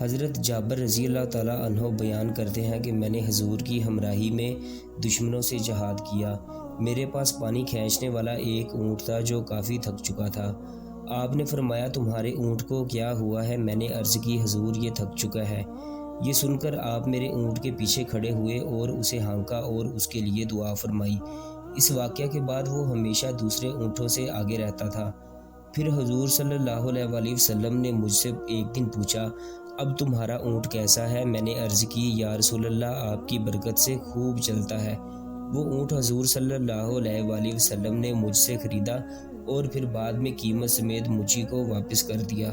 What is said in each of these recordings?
حضرت جابر رضی اللہ تعالیٰ عنہ بیان کرتے ہیں کہ میں نے حضور کی ہمراہی میں دشمنوں سے جہاد کیا۔ میرے پاس پانی کھینچنے والا ایک اونٹ تھا جو کافی تھک چکا تھا۔ آپ نے فرمایا تمہارے اونٹ کو کیا ہوا ہے؟ میں نے عرض کی حضور یہ تھک چکا ہے۔ یہ سن کر آپ میرے اونٹ کے پیچھے کھڑے ہوئے اور اسے ہانکا اور اس کے لیے دعا فرمائی۔ اس واقعہ کے بعد وہ ہمیشہ دوسرے اونٹوں سے آگے رہتا تھا۔ پھر حضور صلی اللہ علیہ وآلہ وسلم نے مجھ سے ایک دن پوچھا اب تمہارا اونٹ کیسا ہے؟ میں نے عرض کی یا رسول اللہ آپ کی برکت سے خوب چلتا ہے۔ وہ اونٹ حضور صلی اللہ علیہ وآلہ وسلم نے مجھ سے خریدا اور پھر بعد میں قیمت سمیت مجھے کو واپس کر دیا۔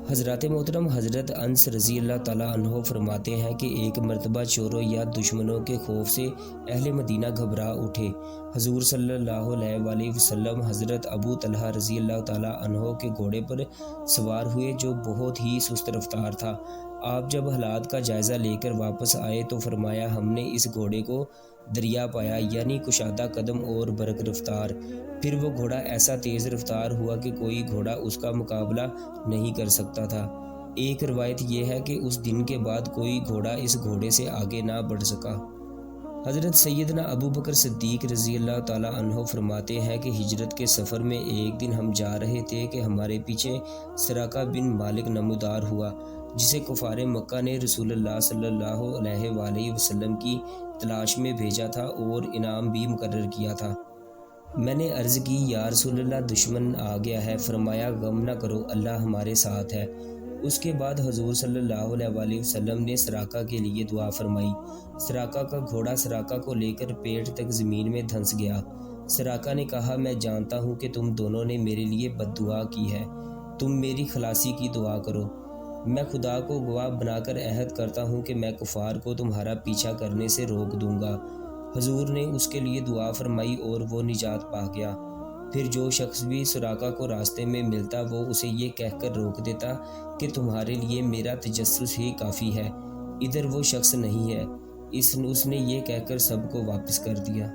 حضرات محترم حضرت انس رضی اللہ تعالیٰ عنہ فرماتے ہیں کہ ایک مرتبہ چوروں یا دشمنوں کے خوف سے اہل مدینہ گھبرا اٹھے۔ حضور صلی اللہ علیہ وآلہ وسلم حضرت ابو طلحہ رضی اللہ تعالیٰ عنہ کے گھوڑے پر سوار ہوئے جو بہت ہی سست رفتار تھا۔ آپ جب حالات کا جائزہ لے کر واپس آئے تو فرمایا ہم نے اس گھوڑے کو دریا پایا، یعنی کشادہ قدم اور برق رفتار۔ پھر وہ گھوڑا ایسا تیز رفتار ہوا کہ کوئی گھوڑا اس کا مقابلہ نہیں کر سکتا تھا۔ ایک روایت یہ ہے کہ اس دن کے بعد کوئی گھوڑا اس گھوڑے سے آگے نہ بڑھ سکا۔ حضرت سیدنا ابو بکر صدیق رضی اللہ تعالیٰ عنہ فرماتے ہیں کہ ہجرت کے سفر میں ایک دن ہم جا رہے تھے کہ ہمارے پیچھے سراقہ بن مالک نمودار ہوا، جسے کفار مکہ نے رسول اللہ صلی اللہ علیہ وآلہ وسلم کی تلاش میں بھیجا تھا اور انعام بھی مقرر کیا تھا۔ میں نے عرض کی یا رسول اللہ دشمن آ گیا ہے۔ فرمایا غم نہ کرو، اللہ ہمارے ساتھ ہے۔ اس کے بعد حضور صلی اللہ علیہ وآلہ وسلم نے سراقہ کے لیے دعا فرمائی۔ سراقہ کا گھوڑا سراقہ کو لے کر پیٹ تک زمین میں دھنس گیا۔ سراقہ نے کہا میں جانتا ہوں کہ تم دونوں نے میرے لیے بد دعا کی ہے، تم میری خلاصی کی دعا کرو۔ میں خدا کو گواہ بنا کر عہد کرتا ہوں کہ میں کفار کو تمہارا پیچھا کرنے سے روک دوں گا۔ حضور نے اس کے لیے دعا فرمائی اور وہ نجات پا گیا۔ پھر جو شخص بھی سراقہ کو راستے میں ملتا وہ اسے یہ کہہ کر روک دیتا کہ تمہارے لیے میرا تجسس ہی کافی ہے، ادھر وہ شخص نہیں ہے۔ اس نے یہ کہہ کر سب کو واپس کر دیا۔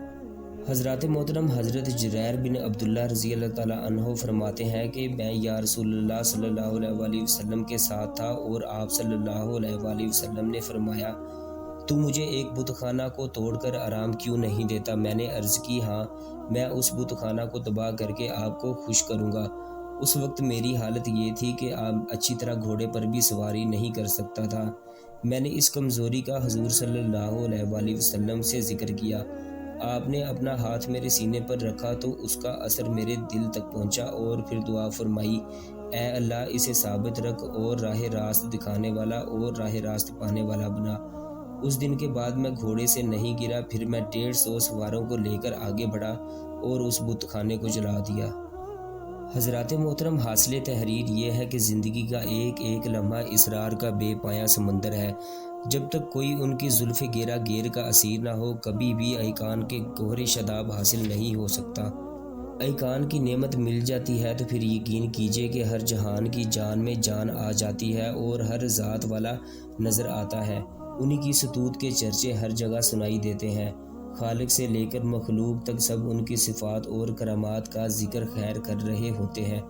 حضرات محترم حضرت جریر بن عبداللہ رضی اللہ تعالیٰ عنہ فرماتے ہیں کہ میں یا رسول اللہ صلی اللہ علیہ وآلہ وسلم کے ساتھ تھا اور آپ صلی اللہ علیہ وآلہ وسلم نے فرمایا تو مجھے ایک بت خانہ کو توڑ کر آرام کیوں نہیں دیتا؟ میں نے عرض کی ہاں، میں اس بت خانہ کو تباہ کر کے آپ کو خوش کروں گا۔ اس وقت میری حالت یہ تھی کہ آپ اچھی طرح گھوڑے پر بھی سواری نہیں کر سکتا تھا۔ میں نے اس کمزوری کا حضور صلی اللہ علیہ وآلہ وسلم سے ذکر کیا۔ آپ نے اپنا ہاتھ میرے سینے پر رکھا تو اس کا اثر میرے دل تک پہنچا اور پھر دعا فرمائی اے اللہ اسے ثابت رکھ اور راہ راست دکھانے والا اور راہ راست پانے والا بنا۔ اس دن کے بعد میں گھوڑے سے نہیں گرا۔ پھر میں 150 سواروں کو لے کر آگے بڑھا اور اس بت خانے کو جلا دیا۔ حضرات محترم حاصل تحریر یہ ہے کہ زندگی کا ایک ایک لمحہ اسرار کا بے پایاں سمندر ہے۔ جب تک کوئی ان کی زلف گیرا گیر کا اسیر نہ ہو کبھی بھی ایقان کے گوہر شاداب حاصل نہیں ہو سکتا۔ ایقان کی نعمت مل جاتی ہے تو پھر یقین کیجئے کہ ہر جہان کی جان میں جان آ جاتی ہے اور ہر ذات والا نظر آتا ہے۔ انہی کی سطوت کے چرچے ہر جگہ سنائی دیتے ہیں۔ خالق سے لے کر مخلوق تک سب ان کی صفات اور کرامات کا ذکر خیر کر رہے ہوتے ہیں۔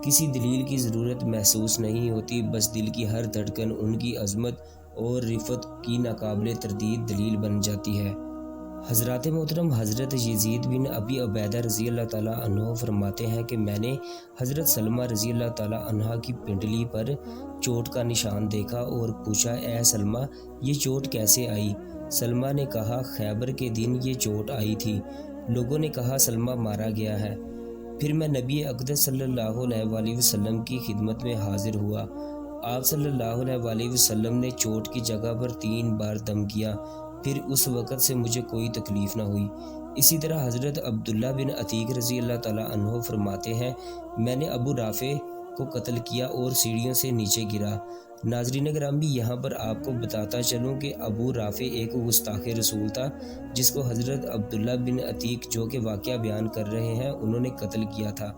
کسی دلیل کی ضرورت محسوس نہیں ہوتی، بس دل کی ہر دھڑکن ان کی عظمت اور رفعت کی ناقابل تردید دلیل بن جاتی ہے۔ حضرات محترم حضرت یزید بن ابی عبیدہ رضی اللہ تعالیٰ عنہ فرماتے ہیں کہ میں نے حضرت سلمہ رضی اللہ تعالیٰ عنہ کی پنڈلی پر چوٹ کا نشان دیکھا اور پوچھا اے سلمہ یہ چوٹ کیسے آئی؟ سلمہ نے کہا خیبر کے دن یہ چوٹ آئی تھی۔ لوگوں نے کہا سلمہ مارا گیا ہے۔ پھر میں نبی اقدس صلی اللہ علیہ وآلہ وسلم کی خدمت میں حاضر ہوا۔ آپ صلی اللہ علیہ وآلہ وسلم نے چوٹ کی جگہ پر 3 بار دم کیا، پھر اس وقت سے مجھے کوئی تکلیف نہ ہوئی۔ اسی طرح حضرت عبداللہ بن عتیق رضی اللہ تعالیٰ عنہ فرماتے ہیں میں نے ابو رافع کو قتل کیا اور سیڑھیوں سے نیچے گرا۔ ناظرین گرامی یہاں پر آپ کو بتاتا چلوں کہ ابو رافع ایک گستاخ رسول تھا جس کو حضرت عبداللہ بن عتیق جو کہ واقعہ بیان کر رہے ہیں انہوں نے قتل کیا تھا۔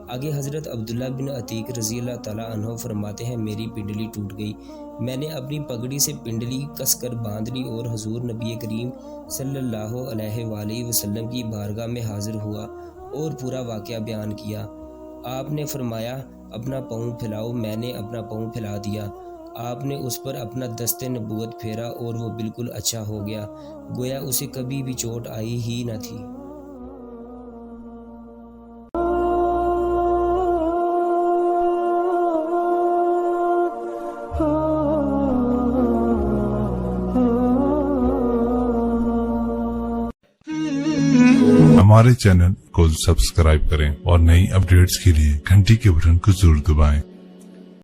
آگے حضرت عبداللہ بن عتیق رضی اللہ تعالیٰ عنہ فرماتے ہیں میری پنڈلی ٹوٹ گئی۔ میں نے اپنی پگڑی سے پنڈلی کس کر باندھ لی اور حضور نبی کریم صلی اللہ علیہ وآلہ وسلم کی بارگاہ میں حاضر ہوا اور پورا واقعہ بیان کیا۔ آپ نے فرمایا اپنا پاؤں پھیلاؤ۔ میں نے اپنا پاؤں پھیلا دیا۔ آپ نے اس پر اپنا دست نبوت پھیرا اور وہ بالکل اچھا ہو گیا، گویا اسے کبھی بھی چوٹ آئی ہی نہ تھی۔ ہمارے چینل کو سبسکرائب کریں اور نئی اپڈیٹس کے لیے گھنٹی کے بٹن کو ضرور دبائیں۔